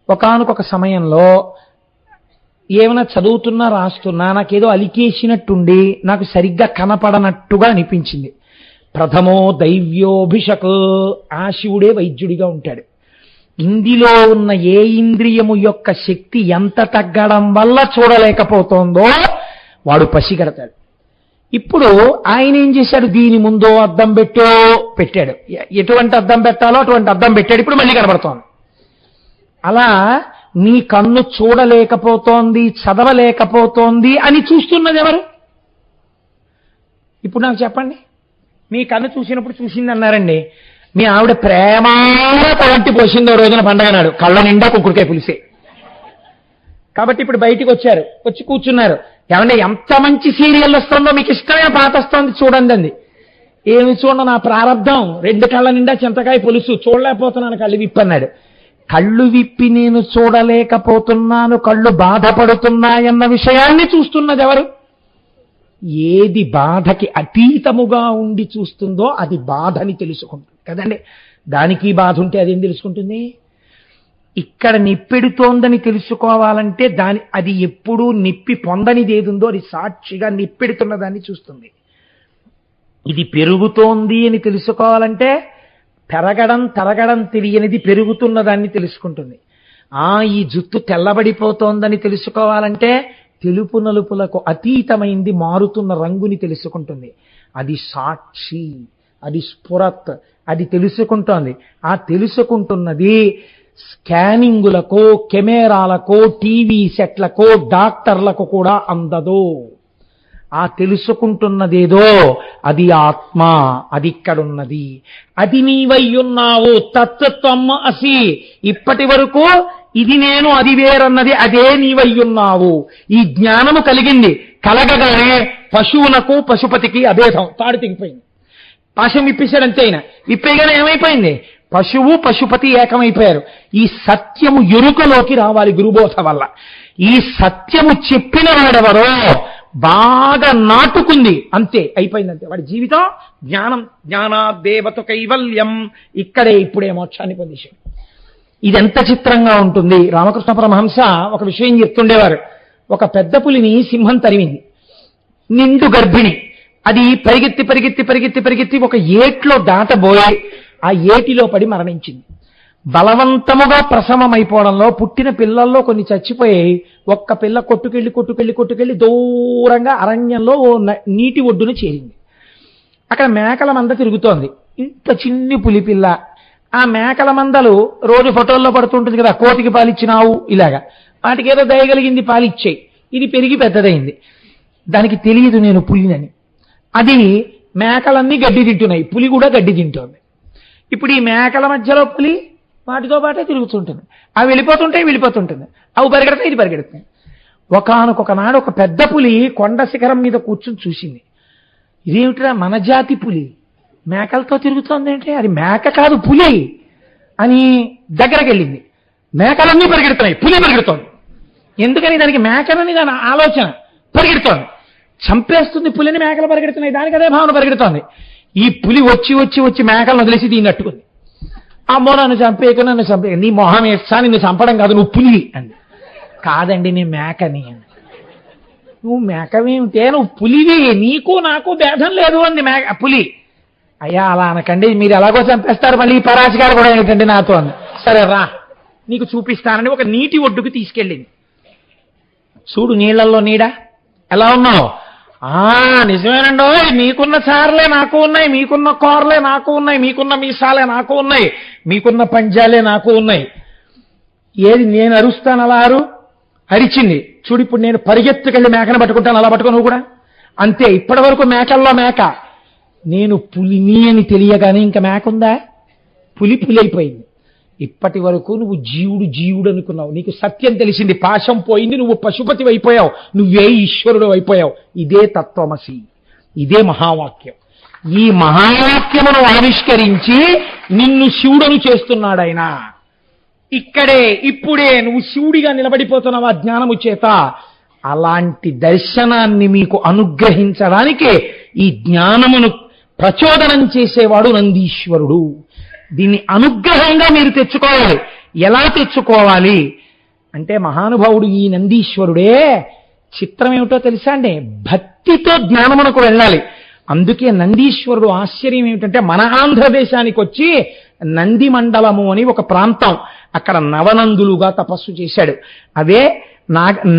ఒకానొక సమయంలో ఏమైనా చదువుతున్నా రాస్తున్నా నాకేదో అలికేసినట్టుండి నాకు సరిగ్గా కనపడనట్టుగా అనిపించింది. ప్రథమో దైవ్యోభిషక్, ఆ శివుడే వైద్యుడిగా ఉంటాడు. ఇందులో ఉన్న ఏ ఇంద్రియము యొక్క శక్తి ఎంత తగ్గడం వల్ల చూడలేకపోతోందో వాడు పసిగడతాడు. ఇప్పుడు ఆయన ఏం చేశాడు, దీని ముందో అద్దం పెట్టాడు. ఎటువంటి అద్దం పెట్టాలో అటువంటి అద్దం పెట్టాడు. ఇప్పుడు మళ్ళీ కనబడుతోంది. అలా నీ కన్ను చూడలేకపోతోంది, చదవలేకపోతోంది అని చూస్తున్నది ఎవరు? ఇప్పుడు నాకు చెప్పండి, మీ కన్ను చూసినప్పుడు చూసింది అన్నారండి, మీ ఆవిడ ప్రేమగా తలంటి పోసిందో రోజున పండగ నాడు కళ్ళ నిండా కుక్కుడికాయ పులిసే. కాబట్టి ఇప్పుడు బయటికి వచ్చారు, వచ్చి కూర్చున్నారు. ఏమంటే ఎంత మంచి సీరియల్ వస్తుందో, మీకు ఇష్టమైన పాట వస్తుంది చూడండి అంది. ఏమి చూడ, నా ప్రారంధం, 2 కళ్ళ నిండా చింతకాయ పులుసు, చూడలేకపోతున్నాను, కళ్ళు విప్పన్నాడు. కళ్ళు విప్పి నేను చూడలేకపోతున్నాను, కళ్ళు బాధపడుతున్నాయన్న విషయాన్ని చూస్తున్నది ఎవరు? ఏది బాధకి అతీతముగా ఉండి చూస్తుందో అది బాధని తెలుసుకుంటుంది కదండి. దానికి బాధ ఉంటే అదేం తెలుసుకుంటుంది? ఇక్కడ నిప్పెడుతోందని తెలుసుకోవాలంటే అది ఎప్పుడూ నిప్పి పొందనిది ఏదుందో అది సాక్షిగా నిప్పెడుతున్న దాన్ని చూస్తుంది. ఇది పెరుగుతోంది అని తెలుసుకోవాలంటే తరగడం తెలియనిది పెరుగుతున్న దాన్ని తెలుసుకుంటుంది. ఈ జుట్టు తెల్లబడిపోతోందని తెలుసుకోవాలంటే తెలుపు నలుపులకు అతీతమైంది మారుతున్న రంగుని తెలుసుకుంటుంది. అది సాక్షి, అది స్ఫురత్, అది తెలుసుకుంటోంది. ఆ తెలుసుకుంటున్నది స్కానింగులకు, కెమెరాలకు, టీవీ సెట్లకు, డాక్టర్లకు కూడా అందదు. ఆ తెలుసుకుంటున్నదేదో అది ఆత్మ, అది ఇక్కడున్నది, అది నీవయ్యున్నావు. తత్వం అసి, ఇప్పటి వరకు ఇది నేను అది వేరన్నది అదే నీవయ్యున్నావు. ఈ జ్ఞానము కలిగింది. కలగగానే పశువునకు పశుపతికి అభేదం, తాడు తెగిపోయింది. పాశం విప్పేశాడంతే. ఆయన విప్పేగానే ఏమైపోయింది? పశువు పశుపతి ఏకమైపోయారు. ఈ సత్యము ఎరుకలోకి రావాలి గురుబోధ వల్ల. ఈ సత్యము చెప్పిన వాడెవరో బాగా నాటుకుంది, అంతే, అయిపోయిందంతే. వాడి జీవితం జ్ఞానం. జ్ఞానాదేవత కైవల్యం, ఇక్కడే ఇప్పుడే మోక్షాన్ని పొందేశాడు. ఇదెంత చిత్రంగా ఉంటుంది. రామకృష్ణ పరమహంస ఒక విషయం చెప్తుండేవారు. ఒక పెద్ద పులిని సింహం తరిమింది, నిండు గర్భిణి. అది పరిగెత్తి పరిగెత్తి పరిగెత్తి పరిగెత్తి ఒక ఏట్లో దాటబోయి ఆ ఏటిలో పడి మరణించింది. బలవంతముగా ప్రసవమైపోవడంలో పుట్టిన పిల్లల్లో కొన్ని చచ్చిపోయాయి. ఒక్క పిల్ల కొట్టుకెళ్ళి దూరంగా అరణ్యంలో ఓ నీటి ఒడ్డున చేరింది. అక్కడ మేకల మంద తిరుగుతోంది. ఇంత చిన్ని పులి పిల్ల. ఆ మేకల మందలు రోజు ఫోటోల్లో పడుతుంటుంది కదా, కోతికి పాలిచ్చినావు ఇలాగా. వాటికి ఏదో దయగలిగింది, పాలిచ్చాయి. ఇది పెరిగి పెద్దదైంది. దానికి తెలియదు నేను పులినని. అది మేకలన్నీ గడ్డి తింటున్నాయి, పులి కూడా గడ్డి తింటోంది. ఇప్పుడు ఈ మేకల మధ్యలో పులి వాటితో పాటే తిరుగుతుంటుంది. అవి వెళ్ళిపోతుంటుంది, అవి పరిగెడతాయి, ఇది పరిగెడుతుంది. ఒకానొక నాడు ఒక పెద్ద పులి కొండ శిఖరం మీద కూర్చుని చూసింది. ఇదేమిట్రా, మన జాతి పులి మేకలతో తిరుగుతోంది ఏంటి, అది మేక కాదు పులి అని దగ్గరకు వెళ్ళింది. మేకలన్నీ పరిగెడుతున్నాయి, పులి పరిగెడుతోంది. ఎందుకని? దానికి మేకలని దాని ఆలోచన. పరిగెడుతోంది, చంపేస్తుంది పులిని, మేకలు పరిగెడుతున్నాయి, దానికి అదే భావన పరిగెడుతోంది. ఈ పులి వచ్చి మేకలను వదిలేసి దీన్ని అట్టుకుంది. అమ్మో నన్ను చంపేక నీ మొహం వేస్తా, నిన్ను చంపడం కాదు, నువ్వు పులి అంది. కాదండి నేను మేకని. నువ్వు మేకవేమిటే, నువ్వు పులివి, నీకు నాకు భేదం లేదు అంది పులి. అయ్యా అలా అనకండి, మీరు ఎలాగో చంపేస్తారు, మళ్ళీ ఈ పరాచికారు కూడా ఏంటండి నాతో అంది. సరే రా నీకు చూపిస్తానని ఒక నీటి ఒడ్డుకు తీసుకెళ్ళింది. చూడు నీళ్లలో నీడ, ఎలా ఉన్నావు? నిజమేనండో, మీకున్న చారలే నాకు ఉన్నాయి, మీకున్న కూరలే నాకు ఉన్నాయి, మీకున్న మీసాలే నాకు ఉన్నాయి, మీకున్న పంజాలే నాకు ఉన్నాయి. ఏది నేను అరుస్తాను అలా అరిచింది. చూడు ఇప్పుడు నేను పరిగెత్తుకెళ్ళి మేకను పట్టుకుంటాను, అలా పట్టుకో నువ్వు కూడా అంతే. ఇప్పటి వరకు మేకల్లో మేక, నేను పులిని అని తెలియగానే ఇంకా మేక ఉందా? పులి అయిపోయింది. ఇప్పటి వరకు నువ్వు జీవుడు అనుకున్నావు, నీకు సత్యం తెలిసింది, పాశం పోయింది, నువ్వు పశుపతి అయిపోయావు, నువ్వే ఈశ్వరుడు అయిపోయావు. ఇదే తత్వమసి, ఇదే మహావాక్యం. ఈ మహావాక్యమును ఆవిష్కరించి నిన్ను శివుడను చేస్తున్నాడు ఆయన. ఇక్కడే ఇప్పుడే నువ్వు శివుడిగా నిలబడిపోతున్నావు ఆ జ్ఞానము చేత. అలాంటి దర్శనాన్ని మీకు అనుగ్రహించడానికే ఈ జ్ఞానమును ప్రచోదనం చేసేవాడు నందీశ్వరుడు. దీన్ని అనుగ్రహంగా మీరు తెచ్చుకోవాలి. ఎలా తెచ్చుకోవాలి అంటే మహానుభావుడు ఈ నందీశ్వరుడే చిత్రం ఏమిటో తెలుసా అండి, భక్తితో జ్ఞానమునకు వెళ్ళాలి. అందుకే నందీశ్వరుడు ఆశ్చర్యం ఏమిటంటే మన ఆంధ్రదేశానికి వచ్చి నంది మండలము అని ఒక ప్రాంతం, అక్కడ నవనందులుగా తపస్సు చేశాడు. అవే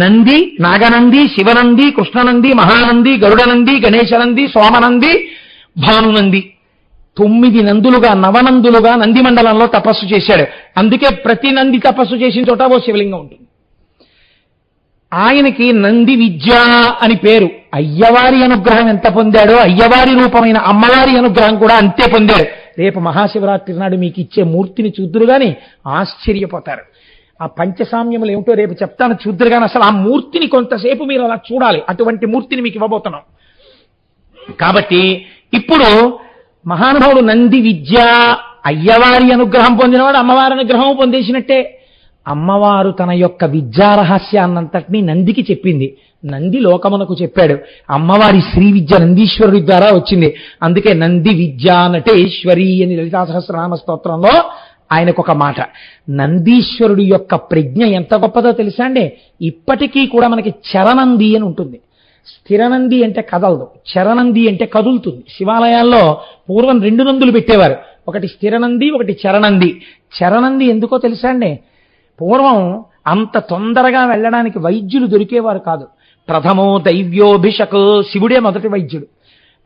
నంది, నాగనంది, శివనంది, కృష్ణనంది, మహానంది, గరుడనంది, గణేశనంది, సోమనంది, భానునంది, 9 నందులుగా నవనందులుగా నంది మండలంలో తపస్సు చేశాడు. అందుకే ప్రతి నంది తపస్సు చేసిన చోట ఓ శివలింగం ఉంటుంది. ఆయనకి నంది విద్య అని పేరు. అయ్యవారి అనుగ్రహం ఎంత పొందాడో అయ్యవారి రూపమైన అమ్మవారి అనుగ్రహం కూడా అంతే పొందాడు. రేపు మహాశివరాత్రి నాడు మీకు ఇచ్చే మూర్తిని చూద్దురు గాని ఆశ్చర్యపోతారు. ఆ పంచసామ్యములు ఏమిటో రేపు చెప్తాను చూద్దురు గాని అసలు ఆ మూర్తిని కొంతసేపు మీరు అలా చూడాలి. అటువంటి మూర్తిని మీకు ఇవ్వబోతున్నాం. కాబట్టి ఇప్పుడు మహానుభావుడు నంది విద్య, అయ్యవారి అనుగ్రహం పొందినవాడు అమ్మవారి అనుగ్రహం పొందేసినట్టే. అమ్మవారు తన యొక్క విద్యా రహస్యాన్నంతటినీ నందికి చెప్పింది, నంది లోకమునకు చెప్పాడు. అమ్మవారి శ్రీ విద్య నందీశ్వరుడి ద్వారా వచ్చింది. అందుకే నంది విద్యా నటేశ్వరి అని లలితా సహస్రనామ స్తోత్రంలో ఆయనకు ఒక మాట. నందీశ్వరుడి యొక్క ప్రజ్ఞ ఎంత గొప్పదో తెలుసా అండి. ఇప్పటికీ కూడా మనకి చరనంది అని ఉంటుంది. స్థిరనంది అంటే కదలదు, చరనంది అంటే కదులుతుంది. శివాలయాల్లో పూర్వం 2 నందులు పెట్టేవారు, ఒకటి స్థిరనంది, ఒకటి చరనంది. చరనంది ఎందుకో తెలుసా అండి, పూర్వం అంత తొందరగా వెళ్ళడానికి వైద్యులు దొరికేవారు కాదు. ప్రథమో దైవ్యోభిషక్, శివుడే మొదటి వైద్యుడు.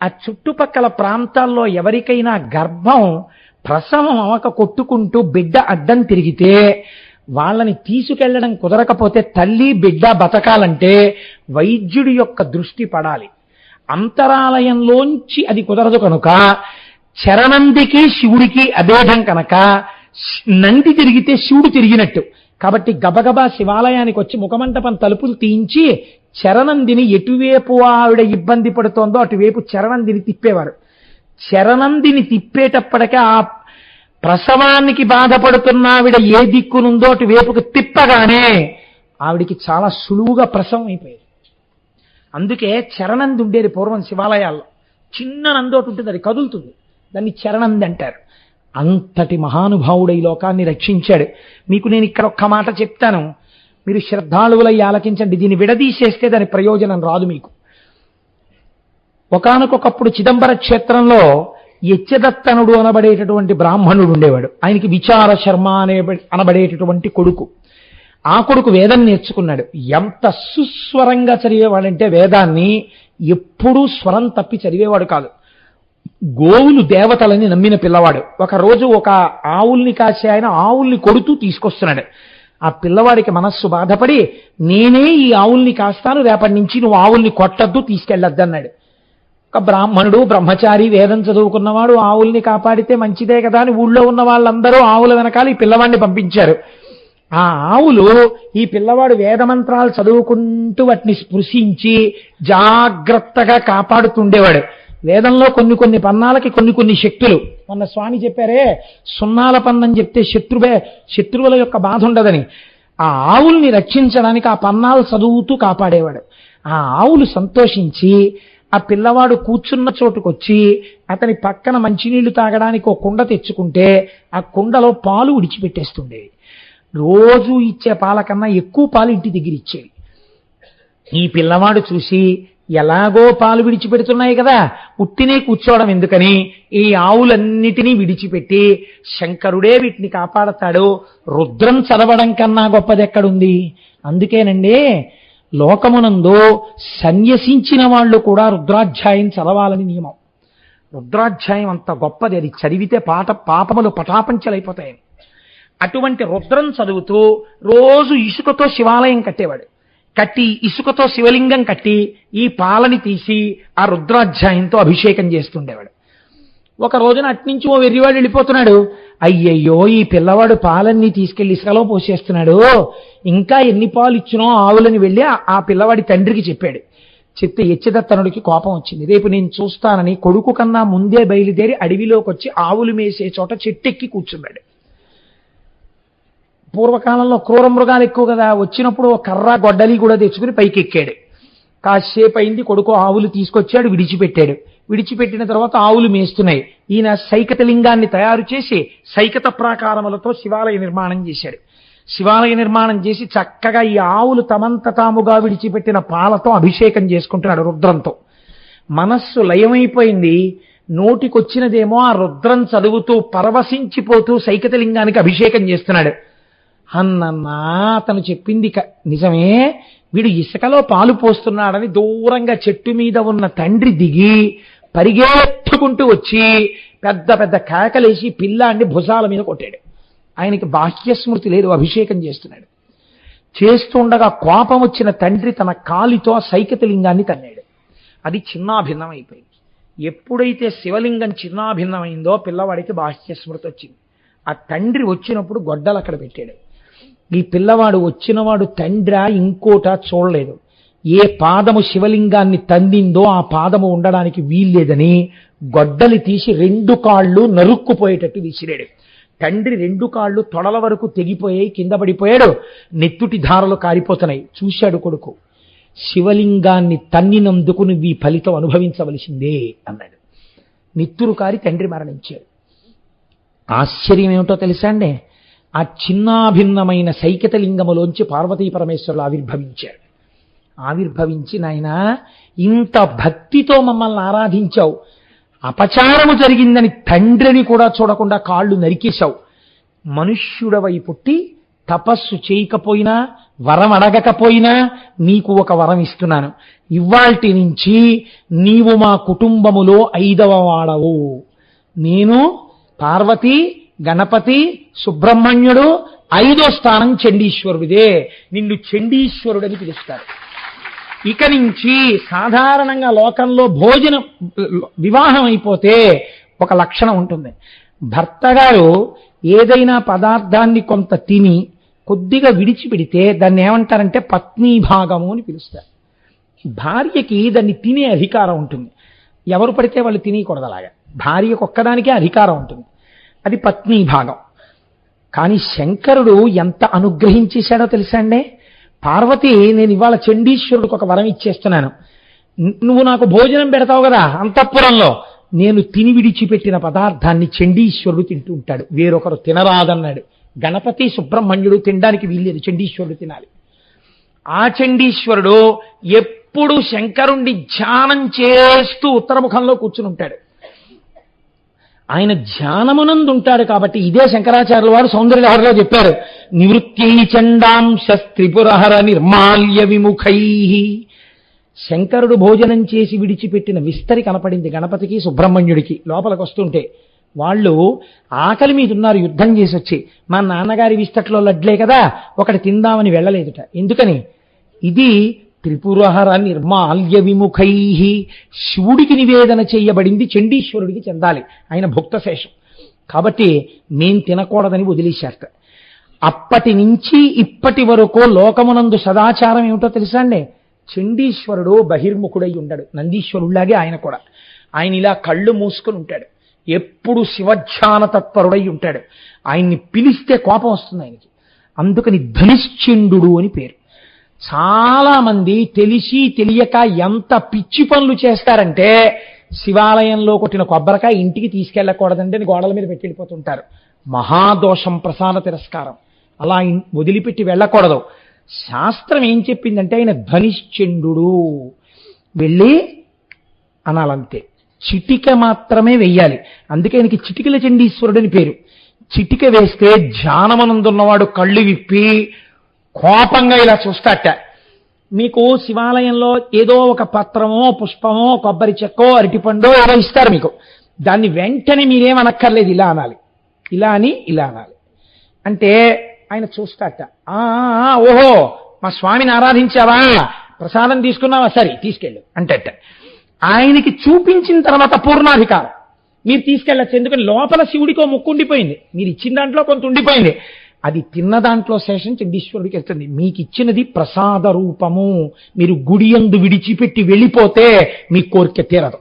ఆ చుట్టుపక్కల ప్రాంతాల్లో ఎవరికైనా గర్భం ప్రసవం అవక కొట్టుకుంటూ బిడ్డ అడ్డం తిరిగితే వాళ్ళని తీసుకెళ్లడం కుదరకపోతే తల్లి బిడ్డ బతకాలంటే వైద్యుడి యొక్క దృష్టి పడాలి. అంతరాలయంలోంచి అది కుదరదు కనుక చరనందికి శివుడికి అభేదం కనుక నంది తిరిగితే శివుడు తిరిగినట్టు. కాబట్టి గబగబా శివాలయానికి వచ్చి ముఖమంటపం తలుపులు తీయించి చరనందిని ఎటువైపు ఆవిడ ఇబ్బంది పడుతోందో అటువైపు చరనందిని తిప్పేవారు. చరనందిని తిప్పేటప్పటికే ఆ ప్రసవానికి బాధపడుతున్న ఆవిడ ఏ దిక్కునుందో అటువైపుకు తిప్పగానే ఆవిడికి చాలా సులువుగా ప్రసవం అయిపోయేది. అందుకే చరనంది ఉండేది పూర్వం శివాలయాల్లో. చిన్న నందోటి ఉంటుంది, అది కదులుతుంది, దాన్ని చరనంది అంటారు. అంతటి మహానుభావుడు ఈ లోకాన్ని రక్షించాడు. మీకు నేను ఇక్కడ ఒక్క మాట చెప్తాను, మీరు శ్రద్ధాళువులై ఆలకించండి. దీన్ని విడదీసేస్తే దాని ప్రయోజనం రాదు మీకు. ఒకానొకప్పుడు చిదంబర క్షేత్రంలో యజ్ఞదత్తనుడు అనబడేటటువంటి బ్రాహ్మణుడు ఉండేవాడు. ఆయనకి విచార శర్మ అనబడేటటువంటి కొడుకు. ఆ కొడుకు వేదం నేర్చుకున్నాడు. ఎంత సుస్వరంగా చదివేవాడంటే వేదాన్ని ఎప్పుడూ స్వరం తప్పి చదివేవాడు కాదు. గోవులు దేవతలని నమ్మిన పిల్లవాడు. ఒకరోజు ఒక ఆవుల్ని కాసే ఆయన ఆవుల్ని కొడుతూ తీసుకొస్తున్నాడు. ఆ పిల్లవాడికి మనస్సు బాధపడి, నేనే ఈ ఆవుల్ని కాస్తాను, రేపటి నుంచి నువ్వు ఆవుల్ని కొట్టద్దు, తీసుకెళ్ళొద్దు అన్నాడు. ఒక బ్రాహ్మణుడు బ్రహ్మచారి వేదం చదువుకున్నవాడు ఆవుల్ని కాపాడితే మంచిదే కదా అని ఊళ్ళో ఉన్న వాళ్ళందరూ ఆవుల వెనకాల ఈ పిల్లవాడిని పంపించారు. ఆ ఆవులు ఈ పిల్లవాడు వేదమంత్రాలు చదువుకుంటూ వాటిని స్పృశించి జాగ్రత్తగా కాపాడుతుండేవాడు. వేదంలో కొన్ని పన్నాలకి కొన్ని శక్తులు. మొన్న స్వామి చెప్పారే, సున్నాల పన్నం చెప్తే శత్రువుల యొక్క బాధ ఉండదని. ఆ ఆవుల్ని రక్షించడానికి ఆ పన్నాలు చదువుతూ కాపాడేవాడు. ఆ ఆవులు సంతోషించి ఆ పిల్లవాడు కూర్చున్న చోటుకొచ్చి అతని పక్కన మంచినీళ్లు తాగడానికి ఒక కుండ తెచ్చుకుంటే ఆ కుండలో పాలు విడిచిపెట్టేస్తుండేవి. రోజు ఇచ్చే పాల కన్నా ఎక్కువ పాలు ఇంటి దగ్గర ఇచ్చేవి. ఈ పిల్లవాడు చూసి, ఎలాగో పాలు విడిచిపెడుతున్నాయి కదా, ఉట్టినే కూర్చోవడం ఎందుకని ఈ ఆవులన్నిటినీ విడిచిపెట్టి శంకరుడే వీటిని కాపాడతాడు, రుద్రం చదవడం కన్నా గొప్పది ఎక్కడుంది. అందుకేనండి లోకమునందు సన్యసించిన వాళ్ళు కూడా రుద్రాధ్యాయం చదవాలని నియమం. రుద్రాధ్యాయం అంత గొప్పది, అది చదివితే పాపములు పటాపంచలైపోతాయని. అటువంటి రుద్రం చదువుతూ రోజు ఇసుకతో శివాలయం కట్టేవాడు. కట్టి ఇసుకతో శివలింగం కట్టి ఈ పాలని తీసి ఆ రుద్రాధ్యాయంతో అభిషేకం చేస్తుండేవాడు. ఒక రోజున అట్నుంచి ఓ వెర్రివాడు వెళ్ళిపోతున్నాడు. అయ్యయ్యో, ఈ పిల్లవాడు పాలన్నీ తీసుకెళ్లి ఇసుకలో పోసేస్తున్నాడు, ఇంకా ఎన్ని పాలు ఇచ్చినో ఆవులని వెళ్ళి ఆ పిల్లవాడి తండ్రికి చెప్పాడు. చెప్తే యజ్ఞదత్తనుడికి కోపం వచ్చింది. రేపు నేను చూస్తానని కొడుకు కన్నా ముందే బయలుదేరి అడవిలోకి వచ్చి ఆవులు మేసే చోట చెట్టెక్కి కూర్చున్నాడు. పూర్వకాలంలో క్రూర మృగాలు ఎక్కువ కదా, వచ్చినప్పుడు కర్ర గొడ్డలి కూడా తెచ్చుకుని పైకి ఎక్కాడు. కాసేపు అయింది, కొడుకు ఆవులు తీసుకొచ్చాడు, విడిచిపెట్టాడు. విడిచిపెట్టిన తర్వాత ఆవులు మేస్తున్నాయి. ఈయన సైకత లింగాన్ని తయారు చేసి సైకత ప్రాకారములతో శివాలయ నిర్మాణం చేశాడు. శివాలయ నిర్మాణం చేసి చక్కగా ఈ ఆవులు తమంత తాముగా విడిచిపెట్టిన పాలతో అభిషేకం చేసుకుంటున్నాడు రుద్రంతో. మనస్సు లయమైపోయింది. నోటికొచ్చినదేమో ఆ రుద్రం చదువుతూ పరవశించిపోతూ సైకతలింగానికి అభిషేకం చేస్తున్నాడు. అన్నన్నా అతను చెప్పింది నిజమే, వీడు ఇసుకలో పాలు పోస్తున్నాడని దూరంగా చెట్టు మీద ఉన్న తండ్రి దిగి పరిగెత్తుకుంటూ వచ్చి పెద్ద పెద్ద కేకలేసి పిల్లాన్ని భుజాల మీద కొట్టాడు. ఆయనకి బాహ్యస్మృతి లేదు, అభిషేకం చేస్తున్నాడు. చేస్తుండగా కోపం వచ్చిన తండ్రి తన కాలితో సైకతలింగాన్ని తన్నాడు. అది చిన్నాభిన్నం అయిపోయింది. ఎప్పుడైతే శివలింగం చిన్నాభిన్నమైందో పిల్లవాడికి బాహ్యస్మృతి వచ్చింది. ఆ తండ్రి వచ్చినప్పుడు గొడ్డలు అక్కడ పెట్టాడు. ఈ పిల్లవాడు వచ్చినవాడు తండ్రా ఇంకోట చూడలేదు. ఏ పాదము శివలింగాన్ని తందిందో ఆ పాదము ఉండడానికి వీల్లేదని గొడ్డలి తీసి 2 కాళ్ళు నరుక్కుపోయేటట్టు విసిరాడు. తండ్రి 2 కాళ్ళు తొడల వరకు తెగిపోయాయి, కింద పడిపోయాడు. నెత్తుటి ధారలు కారిపోతున్నాయి. చూశాడు కొడుకు. శివలింగాన్ని తన్నినందుకు నువ్వు ఈ ఫలితం అనుభవించవలసిందే అన్నాడు. నెత్తురు కారి తండ్రి మరణించాడు. ఆశ్చర్యం ఏమిటో తెలుసా అండి? ఆ చిన్నాభిన్నమైన సైకతలింగములోంచి పార్వతీ పరమేశ్వరులు ఆవిర్భవించాడు. ఆవిర్భవించి నాయనా ఇంత భక్తితో మమ్మల్ని ఆరాధించావు, అపచారము జరిగిందని తండ్రిని కూడా చూడకుండా కాళ్ళు నరికేశావు. మనుష్యుడవై పుట్టి తపస్సు చేయకపోయినా వరం అడగకపోయినా నీకు ఒక వరం ఇస్తున్నాను. ఇవాల్టి నుంచి నీవు మా కుటుంబములో 5వ వాడవు. నేను పార్వతి, గణపతి, సుబ్రహ్మణ్యుడు, 5వ స్థానం చండీశ్వరుడిదే. నిన్ను చండీశ్వరుడని పిలుస్తారు. ఇక నుంచి సాధారణంగా లోకంలో వివాహం అయిపోతే ఒక లక్షణం ఉంటుంది. భర్త గారు ఏదైనా పదార్థాన్ని కొంత తిని కొద్దిగా విడిచిపెడితే దాన్ని ఏమంటారంటే పత్నీ భాగము అని పిలుస్తారు. భార్యకి దాన్ని తినే అధికారం ఉంటుంది. ఎవరు పడితే వాళ్ళు తినకూడదు. అలాగా భార్యకు ఒక్కదానికే అధికారం ఉంటుంది. అది పత్నీ భాగం. కానీ శంకరుడు ఎంత అనుగ్రహించేశాడో తెలుసా అండి? పార్వతి, నేను ఇవాళ చండీశ్వరుడికి ఒక వరం ఇచ్చేస్తున్నాను. నువ్వు నాకు భోజనం పెడతావు కదా అంతఃపురంలో, నేను తిని విడిచిపెట్టిన పదార్థాన్ని చండీశ్వరుడు తింటూ ఉంటాడు, వేరొకరు తినరాదన్నాడు. గణపతి, సుబ్రహ్మణ్యుడు తినడానికి వీల్లేదు, చండీశ్వరుడు తినాలి. ఆ చండీశ్వరుడు ఎప్పుడు శంకరుణ్ణి ధ్యానం చేస్తూ ఉత్తరముఖంలో కూర్చుని ఉంటాడు. ఆయన ధ్యానమునందు ఉంటాడు కాబట్టి ఇదే శంకరాచార్యుల వారు సౌందర్యలహరిలో చెప్పారు, నివృత్యై చండాంశ త్రిపురహర నిర్మాల్య విముఖై. శంకరుడు భోజనం చేసి విడిచిపెట్టిన విస్తరి కనపడింది గణపతికి, సుబ్రహ్మణ్యుడికి. లోపలికి వస్తుంటే వాళ్ళు ఆకలి మీద ఉన్నారు, యుద్ధం చేసి వచ్చి. మా నాన్నగారి విస్తట్లో లడ్లే కదా, ఒకటి తిందామని వెళ్ళలేదుట. ఎందుకని? ఇది త్రిపురహర నిర్మాల్య విముఖై, శివుడికి నివేదన చేయబడింది, చండీశ్వరుడికి చెందాలి, ఆయన భుక్తశేషం కాబట్టి మేం తినకూడదని వదిలేశారట. అప్పటి నుంచి ఇప్పటి వరకు లోకమునందు సదాచారం ఏమిటో తెలుసా అండి? చండీశ్వరుడు బహిర్ముఖుడై ఉండడు, నందీశ్వరుడిలాగే ఆయన కూడా. ఆయన ఇలా కళ్ళు మూసుకుని ఉంటాడు, ఎప్పుడు శివధ్యాన తత్పరుడై ఉంటాడు. ఆయన్ని పిలిస్తే కోపం వస్తుంది ఆయనకి. అందుకని ధనిశ్చండు అని పేరు. చాలా మంది తెలిసి తెలియక ఎంత పిచ్చి పనులు చేస్తారంటే, శివాలయంలో కొట్టిన కొబ్బరికాయ ఇంటికి తీసుకెళ్ళకూడదంటే గోడల మీద పెట్టి వెళ్ళిపోతుంటారు. మహాదోషం, ప్రసాద తిరస్కారం. అలా వదిలిపెట్టి వెళ్ళకూడదు. శాస్త్రం ఏం చెప్పిందంటే ఆయన ధనిశ్చండు, వెళ్ళి అనాలంతే, చిటిక మాత్రమే వెయ్యాలి. అందుకే ఆయనకి చిటికల చండీశ్వరుడని పేరు. చిటిక వేస్తే ధ్యానమనందున్నవాడు కళ్ళు విప్పి కోపంగా ఇలా చూస్తాట. మీకు శివాలయంలో ఏదో ఒక పత్రమో, పుష్పమో, కొబ్బరి చెక్కో, అరటిపండో ఏదో ఇస్తారు మీకు. దాన్ని వెంటనే మీరేమనక్కర్లేదు, ఇలా అనాలి, ఇలా అని ఇలా అనాలి. అంటే ఆయన చూస్తాట, ఓహో మా స్వామిని ఆరాధించావా, ప్రసాదం తీసుకున్నావా, సరే తీసుకెళ్ళు అంటట. ఆయనకి చూపించిన తర్వాత పూర్ణాధికారం, మీరు తీసుకెళ్ళచ్చు. ఎందుకని లోపల శివుడికో ముక్కు ఉండిపోయింది, మీరు ఇచ్చిన దాంట్లో కొంత ఉండిపోయింది, అది తిన్న దాంట్లో శేషం చండీశ్వరుడికి వెళ్తుంది. మీకు ఇచ్చినది ప్రసాద రూపము. మీరు గుడి యందు విడిచిపెట్టి వెళ్ళిపోతే మీ కోరిక తీరదు.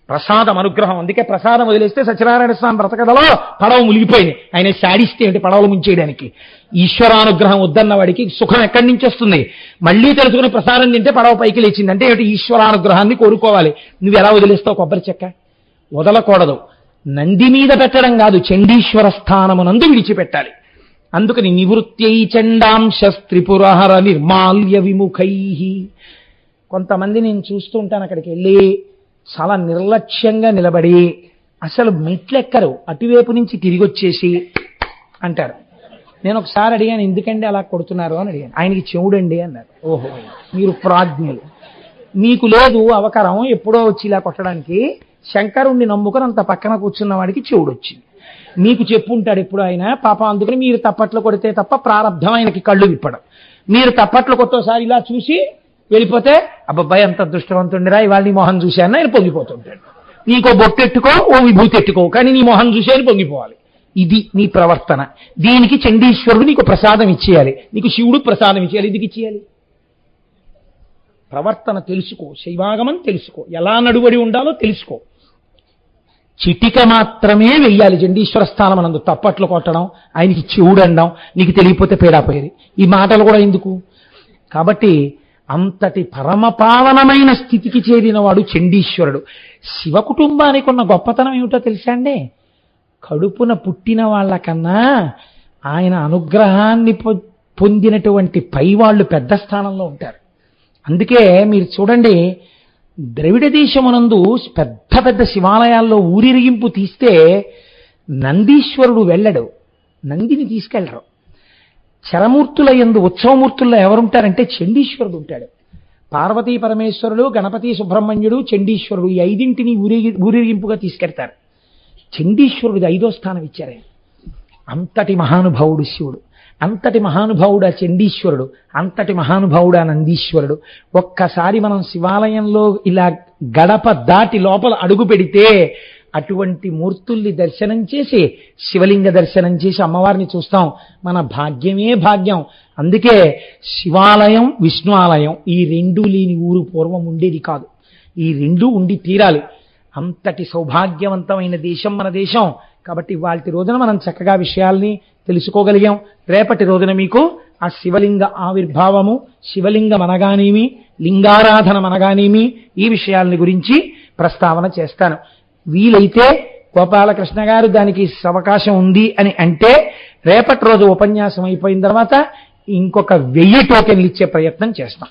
ప్రసాదం అనుగ్రహం. అందుకే ప్రసాదం వదిలేస్తే సత్యనారాయణ స్వామి బ్రతకథలో పడవ మునిగిపోయింది. ఆయన శాడిస్తే ఏంటి పడవలు ముంచేయడానికి. ఈశ్వరానుగ్రహం వద్దన్న వాడికి సుఖం ఎక్కడి నుంచి వస్తుంది? మళ్ళీ తెలుసుకుని ప్రసాదం తింటే పడవ పైకి లేచింది అంటే ఏమిటి? ఈశ్వరానుగ్రహాన్ని కోరుకోవాలి. నువ్వు ఎలా వదిలేస్తావు కొబ్బరి చెక్క? వదలకూడదు. నంది మీద పెట్టడం కాదు, చండీశ్వర స్థానమునందు విడిచిపెట్టాలి. అందుకని నివృత్యై చండాంశ త్రిపురహర నిర్మాల్య విముఖై. కొంతమంది నేను చూస్తూ ఉంటాను, అక్కడికి వెళ్ళి చాలా నిర్లక్ష్యంగా నిలబడి అసలు మెట్లెక్కరు, అటువైపు నుంచి తిరిగి వచ్చేసి అంటారు. నేను ఒకసారి అడిగాను, ఎందుకండి అలా కొడుతున్నారు అని అడిగాను. ఆయనకి చెవుడండి అన్నారు. ఓహో, మీరు ప్రాజ్ఞులు, మీకు లేదు అవకారం ఎప్పుడో వచ్చి ఇలా కొట్టడానికి. శంకరుణ్ణి నమ్ముకొని అంత పక్కన కూర్చున్న వాడికి చెవుడు వచ్చింది. మీకు చెప్పుంటాడు ఎప్పుడు ఆయన పాపం. అందుకని మీరు తప్పట్లు కొడితే తప్ప ప్రారంధం ఆయనకి కళ్ళు విప్పడం. మీరు తప్పట్లు కొట్టోసారి ఇలా చూసి వెళ్ళిపోతే అబ్బాయి అంత దృష్టవంతుండిరా, ఇవాళ నీ మొహం చూశాను ఆయన పొంగిపోతుంటాడు. నీకో బొట్టెట్టుకో, ఓ విభూతి ఎట్టుకో, కానీ నీ మొహం చూసి ఆయన పొంగిపోవాలి. ఇది నీ ప్రవర్తన. దీనికి చండీశ్వరుడు నీకు ప్రసాదం ఇచ్చేయాలి, నీకు శివుడు ప్రసాదం ఇచ్చేయాలి. ఎందుకు ఇచ్చేయాలి? ప్రవర్తన తెలుసుకో, శైవాగమం తెలుసుకో, ఎలా నడువడి ఉండాలో తెలుసుకో. చిటిక మాత్రమే వెయ్యాలి చండీశ్వర స్థానం అనందు. తప్పట్లు కొట్టడం, ఆయనకి చెవుడు అనడం, నీకు తెలియకపోతే పేడాపోయేది, ఈ మాటలు కూడా ఎందుకు? కాబట్టి అంతటి పరమపావనమైన స్థితికి చేరినవాడు చండీశ్వరుడు. శివ కుటుంబానికి ఉన్న గొప్పతనం ఏమిటో తెలుసా అండి? కడుపున పుట్టిన వాళ్ళకన్నా ఆయన అనుగ్రహాన్ని పొందినటువంటి పైవాళ్ళు పెద్ద స్థానంలో ఉంటారు. అందుకే మీరు చూడండి, ద్రవిడ దేశమునందు పెద్ద పెద్ద శివాలయాల్లో ఊరిరిగింపు తీస్తే నందీశ్వరుడు వెళ్ళడు, నందిని తీసుకెళ్లరు. చరమూర్తుల యందు ఉత్సవమూర్తుల్లో ఎవరుంటారంటే చండీశ్వరుడు ఉంటాడు. పార్వతీ పరమేశ్వరుడు, గణపతి, సుబ్రహ్మణ్యుడు, చండీశ్వరుడు ఈ ఐదింటిని ఊరిరింపుగా తీసుకెళ్తారు. చండీశ్వరుడిది 5వ స్థానం ఇచ్చారు. అంతటి మహానుభావుడు శివుడు, అంతటి మహానుభావుడు చండీశ్వరుడు, అంతటి మహానుభావుడు నందీశ్వరుడు. ఒక్కసారి మనం శివాలయంలో ఇలా గడప దాటి లోపల అడుగు పెడితే అటువంటి మూర్తుల్ని దర్శనం చేసి, శివలింగ దర్శనం చేసి అమ్మవారిని చూస్తాం. మన భాగ్యమే భాగ్యం. అందుకే శివాలయం, విష్ణు ఆలయం ఈ రెండూ లేని ఊరు పూర్వం ఉండేది కాదు. ఈ రెండూ ఉండి తీరాలి. అంతటి సౌభాగ్యవంతమైన దేశం మన దేశం. కాబట్టి వాటి రోజున మనం చక్కగా విషయాల్ని తెలుసుకోగలిగాం. రేపటి రోజున మీకు ఆ శివలింగ ఆవిర్భావము, శివలింగం అనగానేమి, లింగారాధన అనగానేమి, ఈ విషయాలని గురించి ప్రస్తావన చేస్తాను. వీలైతే గోపాలకృష్ణ గారు దానికి అవకాశం ఉంది అని అంటే రేపటి రోజు ఉపన్యాసం అయిపోయిన తర్వాత ఇంకొక 1000 టోకెన్లు ఇచ్చే ప్రయత్నం చేస్తాం.